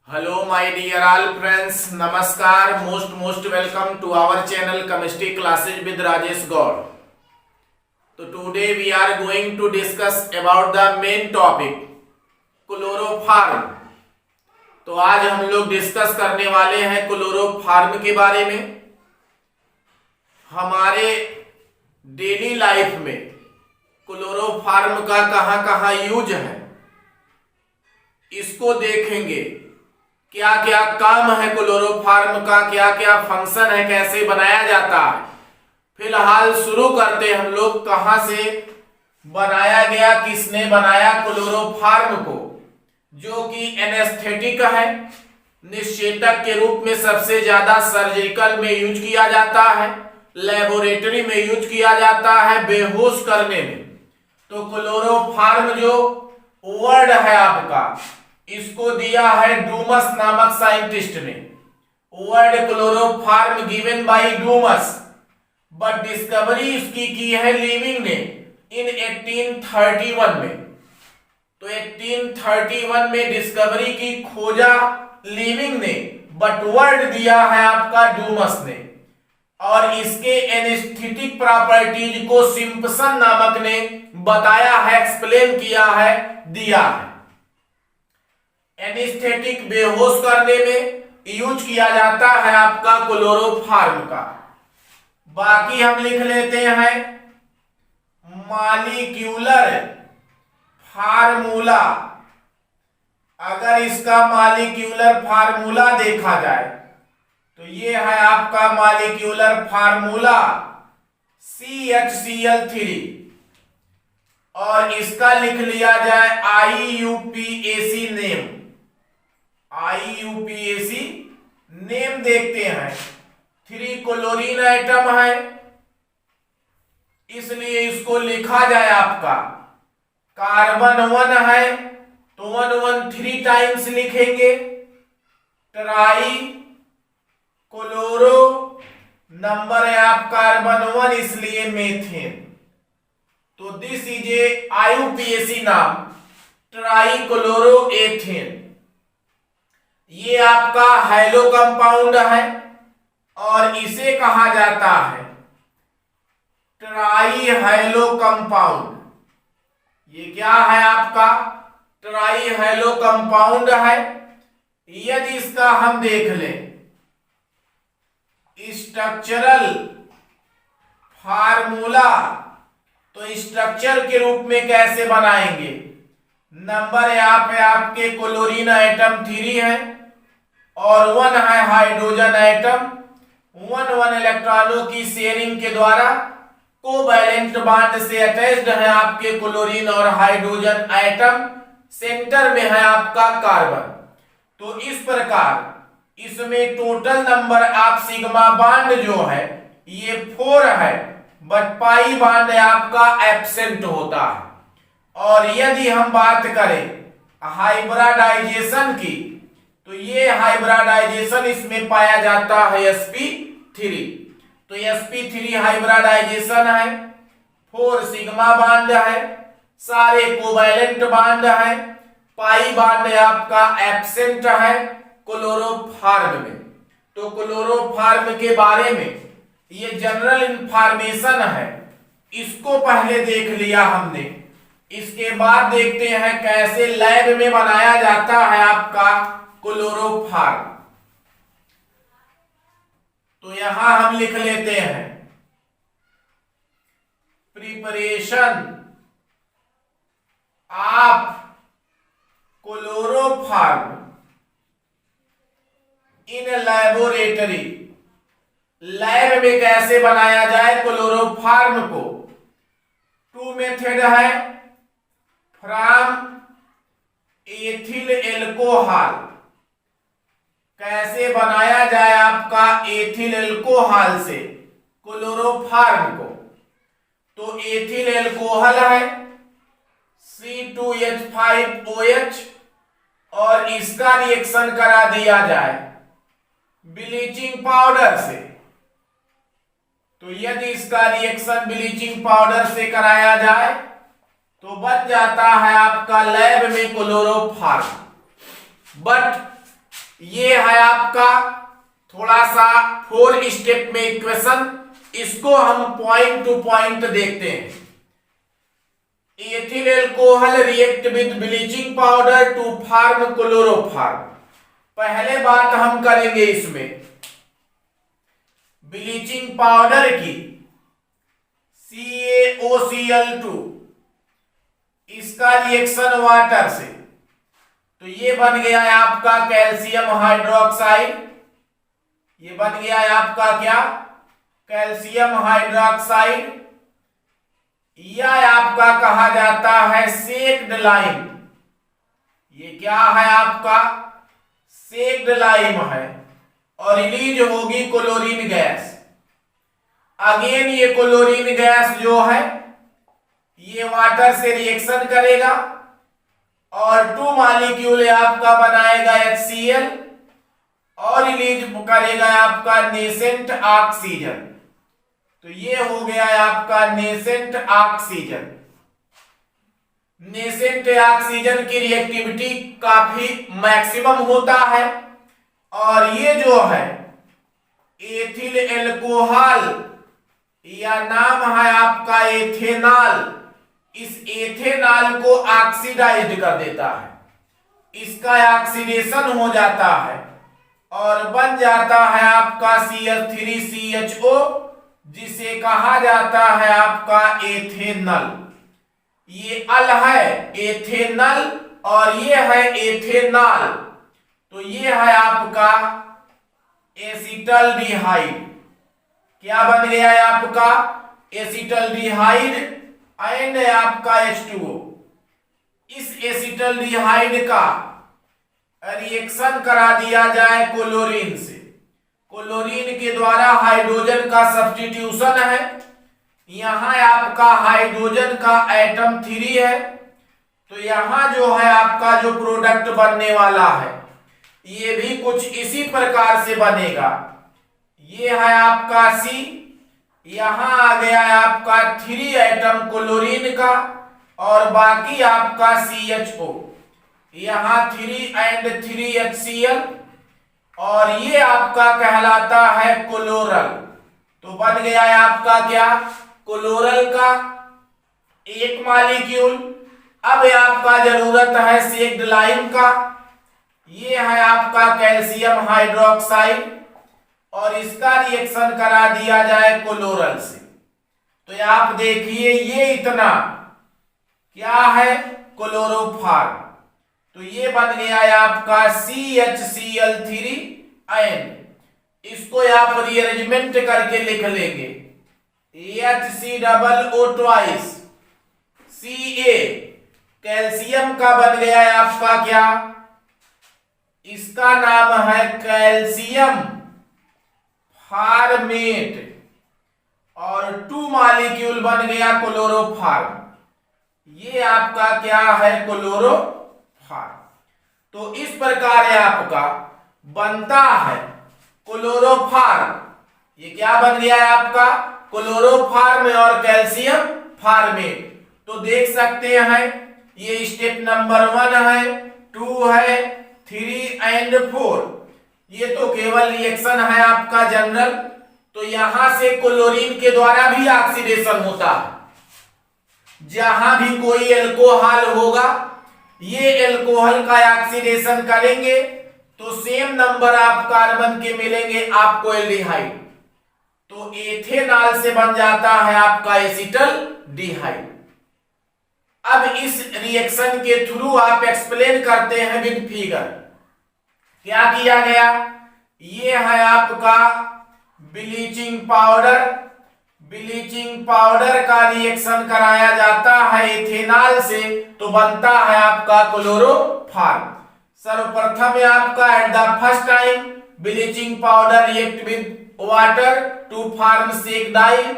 Hello my dear all friends, नमस्कार, most welcome to our channel chemistry classes with Rajesh Gaur. तो today we are going to discuss about the main topic chloroform. तो आज हम लोग discuss करने वाले हैं क्लोरोफॉर्म के बारे में। हमारे डेली लाइफ में क्लोरोफॉर्म का कहां कहां यूज है इसको देखेंगे। क्या क्या काम है क्लोरोफॉर्म का, क्या क्या फंक्शन है, कैसे बनाया जाता है। फिलहाल शुरू करते हम लोग कहां से बनाया गया, किसने बनाया क्लोरोफॉर्म को, जो कि एनेस्थेटिक है, निषेचक के रूप में सबसे ज्यादा सर्जिकल में यूज किया जाता है, लेबोरेटरी में यूज किया जाता है बेहोश करने में। तो क्लोरोफॉर्म जो वर्ड है आपका, इसको दिया है डूमस नामक साइंटिस्ट ने। Word chloroform given by Dumas, but discovery इसकी की है लिविंग ने इन 1831 में। तो 1831 में डिस्कवरी की खोजा लिविंग ने, बट वर्ड दिया है आपका डूमस ने। और इसके एनेस्थेटिक प्रॉपर्टीज को सिम्पसन नामक ने बताया है, एक्सप्लेन किया है, दिया है। एनेस्थेटिक बेहोश करने में यूज किया जाता है आपका क्लोरोफॉर्म का। बाकी हम लिख लेते हैं मॉलिक्यूलर फार्मूला। अगर इसका मॉलिक्यूलर फार्मूला देखा जाए तो ये है आपका मॉलिक्यूलर फार्मूला CHCl3, और इसका लिख लिया जाए IUPAC नेम। IUPAC नेम देखते हैं। 3 क्लोरीन एटम है, इसलिए इसको लिखा जाए आपका कार्बन 1 है तो 1 3 टाइम्स लिखेंगे। ट्राई क्लोरो नंबर है आप कार्बन 1, इसलिए मेथेन। तो दिस इज ए IUPAC नाम, ट्राई क्लोरो एथेन। ये आपका हैलो कंपाउंड है और इसे कहा जाता है ट्राई हैलो कंपाउंड। ये क्या है आपका ट्राई हैलो कंपाउंड है। यदि इसका हम देख लें स्ट्रक्चरल फार्मूला, तो स्ट्रक्चर के रूप में कैसे बनाएंगे। नंबर यहाँ पे आपके क्लोरीन एटम 3 है और 1 है हाइड्रोजन एटम। 1 इलेक्ट्रॉनों की शेयरिंग के द्वारा कोवैलेंट बॉन्ड से अटैच्ड है आपके क्लोरीन और हाइड्रोजन एटम। सेंटर में है आपका कार्बन। तो इस प्रकार इसमें टोटल नंबर आप सिग्मा बॉन्ड जो है ये 4 है, बट पाई बॉन्ड आपका एब्सेंट होता है। और यदि हम बात करें हाइब्रिडाइजेशन की, तो ये हाइब्रिडाइजेशन इसमें पाया जाता है sp3। तो sp3 हाइब्रिडाइजेशन है, 4 सिग्मा बॉन्ड है, सारे कोवैलेंट बॉन्ड है, पाई बॉन्ड आपका एब्सेंट है क्लोरोफॉर्म में। तो क्लोरोफॉर्म के बारे में ये जनरल इंफॉर्मेशन है, इसको पहले देख लिया हमने। इसके बाद देखते हैं कैसे लैब में बनाया जाता है आपका क्लोरोफॉर्म। तो यहां हम लिख लेते हैं preparation of chloroform in laboratory. Lab में कैसे बनाया जाए क्लोरोफॉर्म को। 2 मेथड है, फ्रॉम एथिल एल्कोहल। कैसे बनाया जाए आपका एथिल एल्कोहल से क्लोरोफॉर्म को। तो एथिल एल्कोहल है C2H5OH, और इसका रिएक्शन करा दिया जाए ब्लीचिंग पाउडर से। तो यदि इसका रिएक्शन ब्लीचिंग पाउडर से कराया जाए तो बन जाता है आपका लैब में क्लोरोफॉर्म। बट ये है आपका थोड़ा सा 4 स्टेप में इक्वेशन, इसको हम पॉइंट टू पॉइंट देखते हैं। Ethyl alcohol react with bleaching powder to form chloroform. पहले बात हम करेंगे इसमें ब्लीचिंग पाउडर की, CaOCl2, इसका रिएक्शन वाटर से, तो ये बन गया है आपका कैल्शियम हाइड्रोक्साइड। ये बन गया है आपका क्या, कैल्शियम हाइड्रोक्साइड। यह आपका कहा जाता है सेक्ड लाइम। ये क्या है आपका, सेक्ड लाइम है, और रिलीज होगी क्लोरीन गैस। अगेन ये क्लोरीन गैस जो है ये वाटर से रिएक्शन करेगा और 2 मॉलिक्यूल आपका बनाएगा HCl और रिलीज करेगा आपका नेसेंट ऑक्सीजन। तो ये हो गया है आपका नेसेंट ऑक्सीजन। नेसेंट ऑक्सीजन की रिएक्टिविटी काफी मैक्सिमम होता है, और ये जो है एथिल एल्कोहल या नाम है आपका एथेनॉल, इस एथेनॉल को ऑक्सीडाइज कर देता है। इसका ऑक्सीडेशन हो जाता है और बन जाता है आपका CH3CHO, जिसे कहा जाता है आपका एथेनॉल। ये अल है एथेनॉल और ये है एथेनॉल, तो ये है आपका एसिटल्डिहाइड। क्या बन गया है आपका, एसिटल्डिहाइड एंड आपका H2O। इस एसिटल्डिहाइड का रिएक्शन करा दिया जाए क्लोरीन से, क्लोरीन के द्वारा हाइड्रोजन का सब्स्टिट्यूशन है। यहां आपका हाइड्रोजन का एटम 3 है, तो यहां जो है आपका जो प्रोडक्ट बनने वाला है ये भी कुछ इसी प्रकार से बनेगा। ये है आपका C, यहां आ गया है आपका 3 एटम क्लोरीन का और बाकी आपका CHO, यहां 3 एंड 3 HCl, और ये आपका कहलाता है क्लोरल। तो बन गया है आपका क्या, क्लोरल का 1 मॉलिक्यूल। अब आपका जरूरत है सेक्ड लाइम का, ये है आपका कैल्शियम हाइड्रोक्साइड, और इसका रिएक्शन करा दिया जाए क्लोरल से। तो आप देखिए ये इतना क्या है, क्लोरोफॉर्म। तो ये बन गया है आपका CHCl3 एंड इसको आप रीअरेंजमेंट करके लिख लेंगे HCOO ट्वाइस Ca। कैल्शियम का बन गया है आपका क्या, इसका नाम है कैल्शियम फॉर्मेट, और 2 मॉलिक्यूल बन गया क्लोरोफॉर्म। ये आपका क्या है, क्लोरोफॉर्म। तो इस प्रकार आपका बनता है क्लोरोफॉर्म। ये क्या बन गया है आपका, क्लोरोफॉर्म और कैल्शियम फॉर्मेट। तो देख सकते हैं ये स्टेप नंबर 1 है, 2 है, 3 एंड 4। ये तो केवल रिएक्शन है आपका जनरल। तो यहां से क्लोरीन के द्वारा भी ऑक्सीडेशन होता है। जहां भी कोई एल्कोहल होगा ये एल्कोहल का ऑक्सीडेशन करेंगे तो सेम नंबर आप कार्बन के मिलेंगे आपको एल्डिहाइड। तो एथेनॉल से बन जाता है आपका एसिटल्डिहाइड। अब इस रिएक्शन के थ्रू आप एक्सप्लेन करते हैं विद फिगर। क्या किया गया, ये है आपका ब्लीचिंग पाउडर। ब्लीचिंग पाउडर का रिएक्शन कराया जाता है एथेनॉल से, तो बनता है आपका क्लोरोफॉर्म। सर्वप्रथम आपका at the first time bleaching powder react with water to form सेकेंडाइन,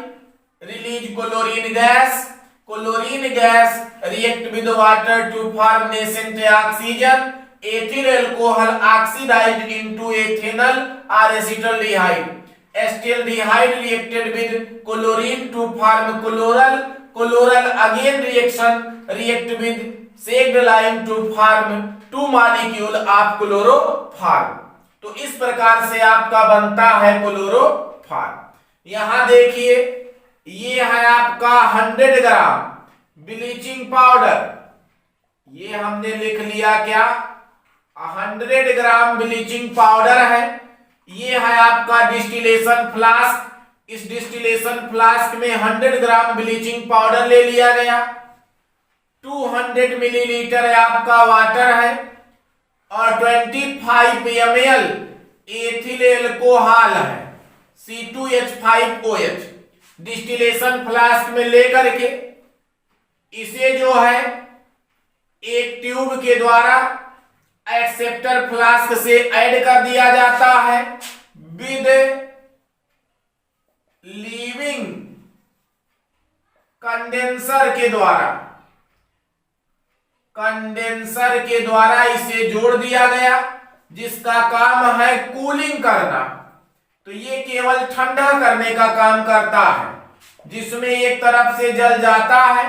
release chlorine gas. Chlorine gas react with water to form nascent oxygen. Ethyl alcohol oxidized into ethanol और acetaldehyde. Acetaldehyde reacted with chlorine to form chloral. Chloral again react with second lime to form 2 molecule of chloroform. तो इस प्रकार से आपका बनता है chloroform. यहां देखिए, ये है आपका 100 ग्राम ब्लीचिंग पाउडर, ये हमने लिख लिया क्या, 100 ग्राम ब्लीचिंग पाउडर है। ये है आपका डिस्टिलेशन फ्लास्क, इस डिस्टिलेशन फ्लास्क में 100 ग्राम ब्लीचिंग पाउडर ले लिया गया। 200 मिलीलीटर आपका वाटर है और 25 ml एथिल एल्कोहल है, C2H5OH। डिस्टिलेशन फ्लास्क में लेकर के इसे जो है एक ट्यूब के द्वारा एक्सेप्टर फ्लास्क से ऐड कर दिया जाता है विद लीविंग कंडेंसर के द्वारा। कंडेंसर के द्वारा इसे जोड़ दिया गया, जिसका काम है कूलिंग करना। तो ये केवल ठंडा करने का काम करता है, जिसमें एक तरफ से जल जाता है,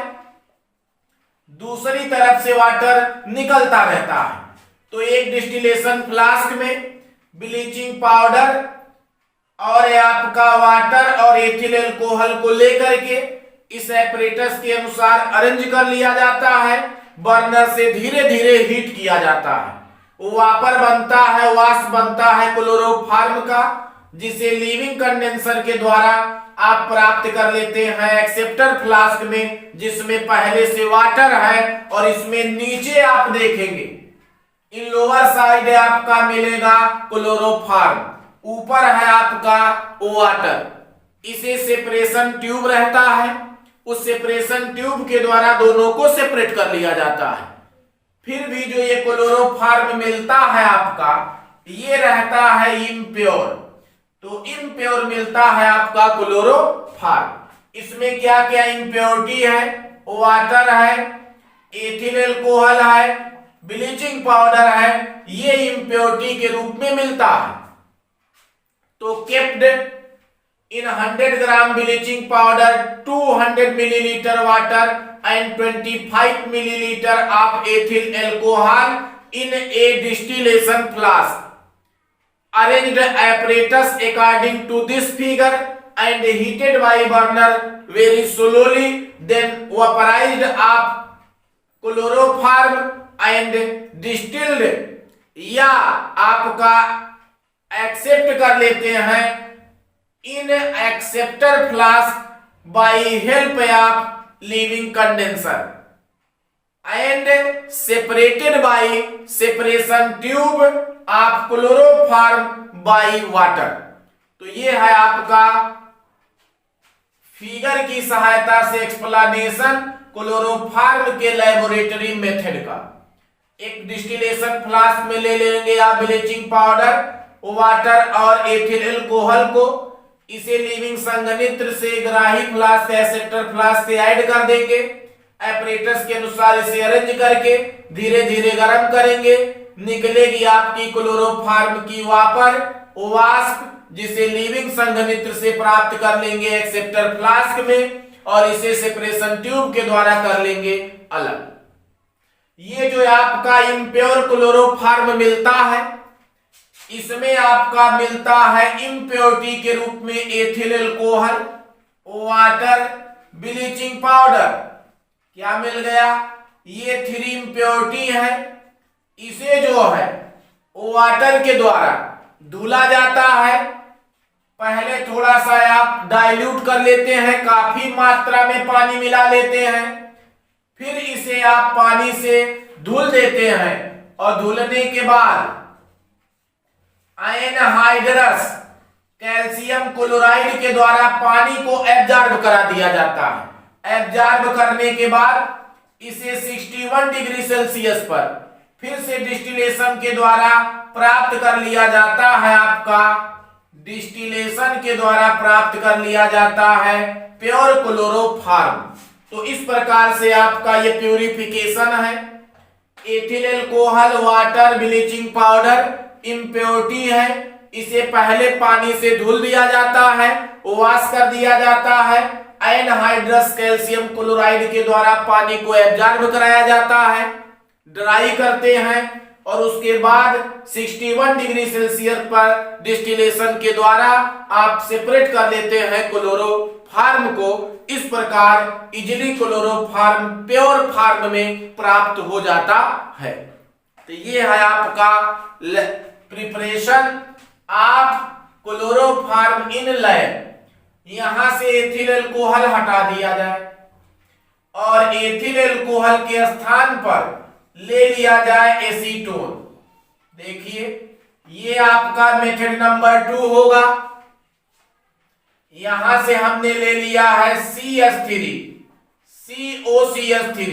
दूसरी तरफ से वाटर निकलता रहता है। तो एक डिस्टिलेशन फ्लास्क में ब्लीचिंग पाउडर और आपका वाटर और एथिल अल्कोहल को लेकर के इस एपरेटस के अनुसार अरेंज कर लिया जाता है। बर्नर से धीरे धीरे हीट किया जाता है, वापर बनता है, वाष्प बनता है क्लोरोफॉर्म का, जिसे लीविंग कंडेंसर के द्वारा आप प्राप्त कर लेते हैं एक्सेप्टर फ्लास्क में, जिसमें पहले से वाटर है और इसमें नीचे आप देखेंगे इन लोअर साइड आपका मिलेगा क्लोरोफॉर्म, ऊपर है आपका वाटर। इसे सेपरेशन ट्यूब रहता है, उस सेपरेशन ट्यूब के द्वारा दोनों को सेपरेट कर लिया जाता है। फिर भी जो ये क्लोरोफॉर्म मिलता है आपका, ये रहता है इम्प्योर। तो इम्प्योर मिलता है आपका क्लोरोफॉर्म। इसमें क्या क्या इम्प्योरिटी है, वाटर है, एथिल अल्कोहल है, ब्लीचिंग पाउडर है, ये इम्प्योरिटी के रूप में मिलता है। तो capped in 100 gram bleaching powder, 200 millilitre water and 25 millilitre of ethyl alcohol in A distillation flask. Arranged apparatus according to this figure and heated by burner very slowly, then vaporized of chloroform and distilled, या आपका accept कर लेते हैं in acceptor flask by help of Liebig condenser and separated by separation tube of chloroform by water. तो ये है आपका figure की सहायता से एक्सप्लेनेशन क्लोरोफॉर्म के लेबोरेटरी मेथड का। एक डिस्टिलेशन फ्लास्क में ले लेंगे आप ब्लीचिंग पाउडर, वाटर और एथिल अल्कोहल को, इसे लीविंग संघनित्र से ग्राही फ्लास्क एक्सेप्टर फ्लास्क से ऐड कर देंगे। एपरेटस के अनुसार इसे अरेंज करके धीरे धीरे गर्म करेंगे, निकलेगी आपकी क्लोरोफॉर्म की वापर, वाष्प, जिसे लीविंग संघनित्र से प्राप्त कर लेंगे एक्सेप्टर फ्लास्क में और इसे सेपरेशन ट्यूब के द्वारा कर लेंगे अलग। ये जो आपका इम्प्योर क्लोरोफॉर्म मिलता है, इसमें आपका मिलता है इम्प्योरिटी के रूप में ethyl alcohol, water, bleaching powder. क्या मिल गया, ये 3 इम्प्योरिटी है। इसे जो है वाटर के द्वारा धुला जाता है। पहले थोड़ा सा आप डाइल्यूट कर लेते हैं, काफी मात्रा में पानी मिला लेते हैं, फिर इसे आप पानी से धुल देते हैं और धुलने के बाद एनहाइड्रस कैल्शियम क्लोराइड के द्वारा पानी को एब्जॉर्ब करा दिया जाता है। एब्जॉर्ब करने के बाद इसे 61 डिग्री सेल्सियस पर फिर से डिस्टिलेशन के द्वारा प्राप्त कर लिया जाता है। आपका डिस्टिलेशन के द्वारा प्राप्त कर लिया जाता है प्योर क्लोरोफॉर्म। तो इस प्रकार से आपका ये प्यूरिफिकेशन है। Ethyl alcohol, water, bleaching powder impurity है, इसे पहले पानी से धुल दिया जाता है, वॉश कर दिया जाता है, एनहाइड्रस कैल्शियम क्लोराइड के द्वारा पानी को एब्जॉर्ब कराया जाता है, ड्राई करते हैं और उसके बाद 61 डिग्री सेल्सियस पर डिस्टिलेशन के द्वारा आप सेपरेट कर लेते हैं क्लोरोफॉर्म को। इस प्रकार इजिली क्लोरोफॉर्म प्योर फॉर्म में प्राप्त हो जाता है। तो ये है आपका preparation of chloroform in lab. यहां से एथिल अल्कोहल हटा दिया जाए और एथिल अल्कोहल के स्थान पर ले लिया जाए एसीटोन। देखिए ये आपका मेथड नंबर 2 होगा। यहां से हमने ले लिया है CH3 COCH3।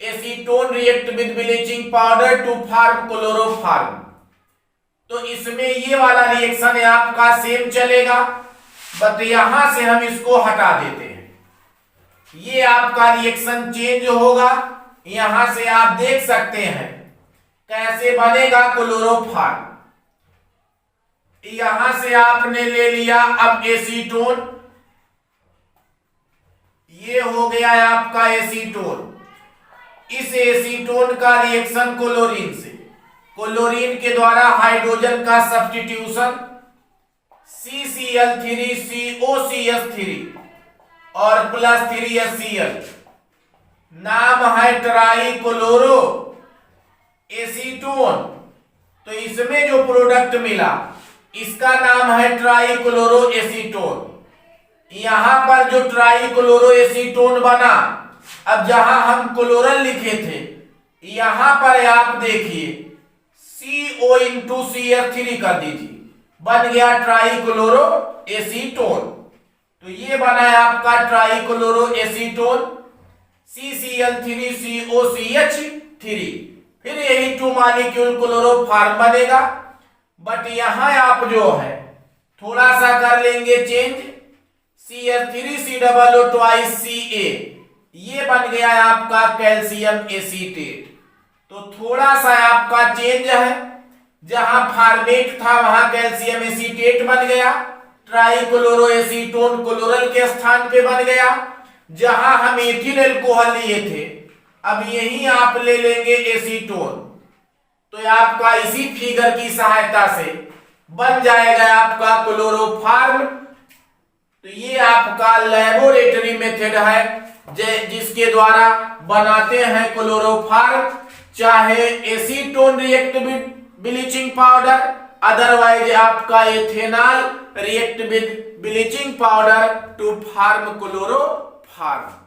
Acetone react with bleaching powder to form chloroform. तो इसमें ये वाला रिएक्शन आपका सेम चलेगा, बट यहां से हम इसको हटा देते हैं। ये आपका रिएक्शन चेंज होगा। यहां से आप देख सकते हैं कैसे बनेगा क्लोरोफॉर्म। यहां से आपने ले लिया अब एसीटोन, ये हो गया है आपका एसीटोन। इस एसीटोन का रिएक्शन क्लोरीन से, क्लोरीन के द्वारा हाइड्रोजन का सब्स्टिट्यूशन CCl3 COCH3 और +3HCl, नाम है ट्राई क्लोरो एसीटोन। तो इसमें जो प्रोडक्ट मिला इसका नाम है ट्राई क्लोरो एसीटोन। यहां पर जो ट्राई क्लोरो एसीटोन बना, अब जहां हम क्लोरल लिखे थे यहां पर आप देखिए CO*CH3 कर दीजिए, बन गया ट्राई क्लोरो एसीटोन। तो ये बना है आपका try chloro acetone CCl3 COCH3। फिर यही 2 मॉलिक्यूल क्लोरोफॉर्म बनेगा, बट यहां आप जो है थोड़ा सा कर लेंगे चेंज। CH3COO ट्वाइस Ca, ये बन गया है आपका कैल्शियम एसीटेट। तो थोड़ा सा आपका चेंज है, जहां फॉर्मेट था वहां कैल्शियम एसीटेट बन गया। ट्राई क्लोरो एसीटोन क्लोरल के स्थान पे बन गया। जहां हम एथिल अल्कोहल लिए थे अब यही आप ले लेंगे एसीटोन। तो आपका इसी फिगर की सहायता से बन जाएगा आपका क्लोरोफॉर्म। तो ये आपका लैबोरेटरी मेथड है जिसके द्वारा बनाते हैं क्लोरोफॉर्म। चाहे acetone react with bleaching powder, otherwise आपका ethanol react with bleaching powder to form chloroform.